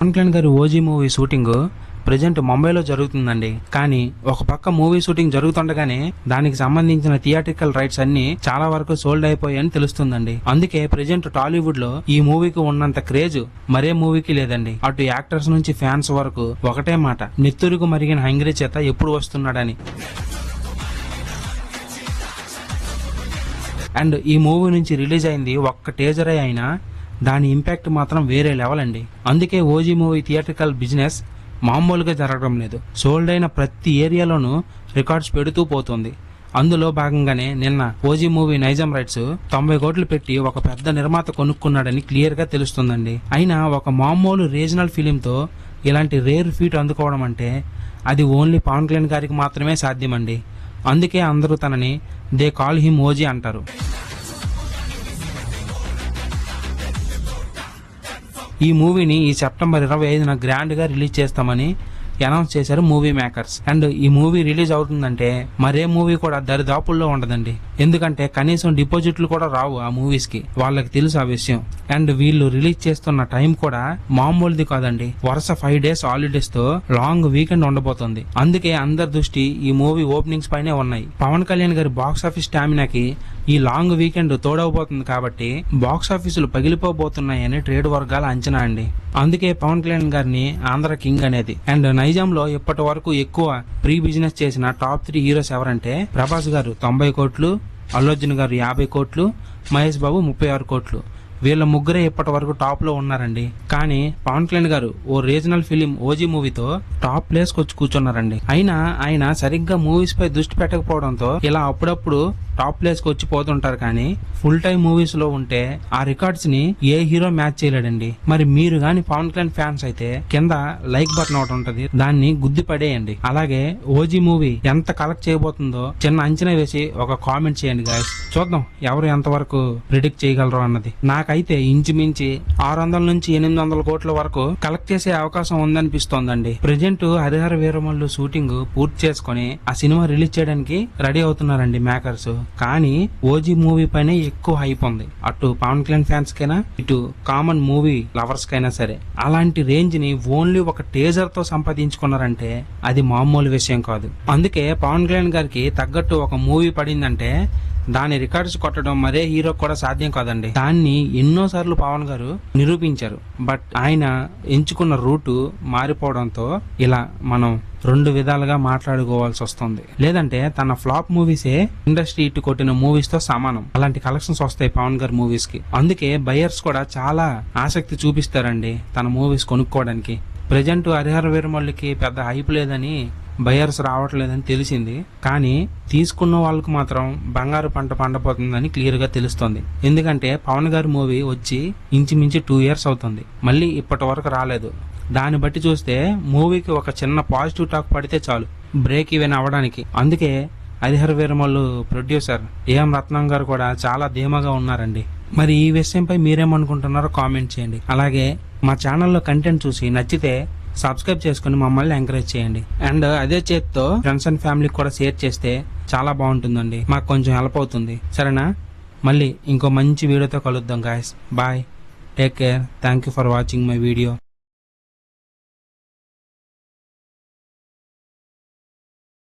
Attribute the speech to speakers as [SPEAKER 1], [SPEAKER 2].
[SPEAKER 1] పవన్ కళ్యాణ్ గారి OG movie shooting present ముంబైలో జరుగుతుందండి. కానీ ఒక పక్క మూవీ షూటింగ్ జరుగుతుండగానే దానికి సంబంధించిన థియేట్రికల్ రైట్స్ అన్ని చాలా వరకు సోల్డ్ అయిపోయాయని తెలుస్తుందండి. అందుకే ప్రజెంట్ టాలీవుడ్ లో ఈ మూవీకి ఉన్నంత క్రేజ్ మరే మూవీకి లేదండి. అటు యాక్టర్స్ నుంచి ఫ్యాన్స్ వరకు ఒకటే మాట, నెత్తురుకు మరిగిన హంగ్రీ చేత ఎప్పుడు వస్తున్నాడని. అండ్ ఈ మూవీ నుంచి రిలీజ్ అయింది ఒక్క టీజరే అయినా దాని ఇంపాక్ట్ మాత్రం వేరే లెవెల్ అండి. అందుకే ఓజీ మూవీ థియేట్రికల్ బిజినెస్ మామూలుగా జరగడం లేదు. సోల్డ్ అయిన ప్రతి ఏరియాలోనూ రికార్డ్స్ పెడుతూ పోతుంది. అందులో భాగంగానే నిన్న ఓజీ మూవీ నైజాం రైట్స్ 90 కోట్లు పెట్టి ఒక పెద్ద నిర్మాత కొనుక్కున్నాడని క్లియర్ గా తెలుస్తుందండి. అయినా ఒక మామూలు రీజనల్ ఫిలిం తో ఇలాంటి రేర్ ఫీట్ అందుకోవడం అంటే అది ఓన్లీ పవన్ కళ్యాణ్ గారికి మాత్రమే సాధ్యమండి. అందుకే అందరూ తనని దే కాల్ హిమ్ ఓజీ అంటారు. ఈ మూవీని ఈ సెప్టెంబర్ 25న గ్రాండ్ గా రిలీజ్ చేస్తామని అనౌన్స్ చేశారు మూవీ మేకర్స్. అండ్ ఈ మూవీ రిలీజ్ అవుతుందంటే మరే మూవీ కూడా దరిదాపుల్లో ఉండదండి. ఎందుకంటే కనీసం డిపాజిట్లు కూడా రావు ఆ మూవీస్ కి, వాళ్ళకి తెలుసు ఆ విషయం. అండ్ వీళ్ళు రిలీజ్ చేస్తున్న టైం కూడా మామూలుది కాదండి. వరుస 5 days హాలిడేస్ తో లాంగ్ వీకెండ్ ఉండబోతుంది. అందుకే అందరి దృష్టి ఈ మూవీ ఓపెనింగ్స్ పైనే ఉన్నాయి. పవన్ కళ్యాణ్ గారి బాక్స్ ఆఫీస్ స్టామినాకి ఈ లాంగ్ వీకెండ్ తోడవబోతుంది కాబట్టి బాక్స్ ఆఫీసులు పగిలిపోబోతున్నాయని ట్రేడ్ వర్గాల అంచనా అండి. అందుకే పవన్ కళ్యాణ్ గారిని ఆంధ్ర కింగ్ అనేది. అండ్ నైజాంలో ఇప్పటి వరకు ఎక్కువ ప్రీ బిజినెస్ చేసిన టాప్ 3 హీరోస్ ఎవరంటే ప్రభాస్ గారు 90 కోట్లు, అల్లు అర్జున్ గారు 50 కోట్లు, మహేష్ బాబు 36 కోట్లు. వీళ్ళ ముగ్గురే ఇప్పటి వరకు టాప్ లో ఉన్నారండి. కానీ పవన్ కళ్యాణ్ గారు ఓ రీజనల్ ఫిలిం ఓజీ మూవీతో టాప్ ప్లేస్ వచ్చి కూర్చున్నారండి. అయినా ఆయన సరిగ్గా మూవీస్ పై దృష్టి పెట్టకపోవడంతో ఇలా అప్పుడప్పుడు టాప్ ప్లేస్ కి వచ్చి పోతుంటారు. కానీ ఫుల్ టైం మూవీస్ లో ఉంటే ఆ రికార్డ్స్ ని ఏ హీరో మ్యాచ్ చేయలేడండి. మరి మీరు గాని పవన్ కళ్యాణ్ ఫ్యాన్స్ అయితే కింద లైక్ బటన్ ఒకటి ఉంటది, దాన్ని గుద్ది పడేయండి. అలాగే ఓజీ మూవీ ఎంత కలెక్ట్ చేయబోతుందో చిన్న అంచనా వేసి ఒక కామెంట్ చేయండి గాయస్. చూద్దాం ఎవరు ఎంతవరకు ప్రిడిక్ట్ చేయగలరు అన్నది. నాకైతే ఇంచుమించి 600 నుంచి 800 కోట్ల వరకు కలెక్ట్ చేసే అవకాశం ఉందనిపిస్తోందండి. ప్రజెంట్ హరిహర వీరమల్లు షూటింగ్ పూర్తి చేసుకుని ఆ సినిమా రిలీజ్ చేయడానికి రెడీ అవుతున్నారండి మేకర్స్. కానీ ఓజీ మూవీ పైన ఎక్కువ హైప్ ఉంది. అటు పవన్ కళ్యాణ్ ఫ్యాన్స్ కైనా ఇటు కామన్ మూవీ లవర్స్ కైనా సరే. అలాంటి రేంజ్ ని ఓన్లీ ఒక టీజర్ తో సంపాదించుకున్నారంటే అది మామూలు విషయం కాదు. అందుకే పవన్ కళ్యాణ్ గారికి తగ్గట్టు ఒక మూవీ పడిందంటే దాని రికార్డ్స్ కొట్టడం మరే హీరో కూడా సాధ్యం కాదండి. దాన్ని ఎన్నోసార్లు పవన్ గారు నిరూపించారు. బట్ ఆయన ఎంచుకున్న రూటు మారిపోవడంతో ఇలా మనం 2 విధాలుగా మాట్లాడుకోవాల్సి వస్తుంది. లేదంటే తన ఫ్లాప్ మూవీసే ఇండస్ట్రీ ఇటు కొట్టిన మూవీస్ తో సమానం. అలాంటి కలెక్షన్స్ వస్తాయి పవన్ గారి మూవీస్ కి. అందుకే బయర్స్ కూడా చాలా ఆసక్తి చూపిస్తారండి తన మూవీస్ కొనుక్కోవడానికి. ప్రజెంట్ హరిహర వీరమల్లుకి పెద్ద హైప్ లేదని బయర్స్ రావట్లేదని తెలిసింది. కానీ తీసుకున్న వాళ్ళకు మాత్రం బంగారు పంట పండపోతుందని క్లియర్ గా తెలుస్తోంది. ఎందుకంటే పవన్ గారి మూవీ వచ్చి ఇంచుమించు 2 years అవుతుంది, మళ్ళీ ఇప్పటి వరకు రాలేదు. దాన్ని బట్టి చూస్తే మూవీకి ఒక చిన్న పాజిటివ్ టాక్ పడితే చాలు బ్రేక్ ఈవెన్ అవ్వడానికి. అందుకే హరిహర వీరమల్లు ప్రొడ్యూసర్ ఏఎం రత్నం గారు కూడా చాలా ధీమాగా ఉన్నారండి. మరి ఈ విషయంపై మీరేమనుకుంటున్నారో కామెంట్ చేయండి. అలాగే మా ఛానల్లో కంటెంట్ చూసి నచ్చితే సబ్స్క్రైబ్ చేసుకుని మమ్మల్ని ఎంకరేజ్ చేయండి. అండ్ అదే చేతితో ఫ్రెండ్స్ అండ్ ఫ్యామిలీకి కూడా షేర్ చేస్తే చాలా బాగుంటుందండి, మాకు కొంచెం హెల్ప్ అవుతుంది. సరేనా? మళ్ళీ ఇంకో మంచి వీడియోతో కలుద్దాం guys. Bye, take care, thank you for watching my video.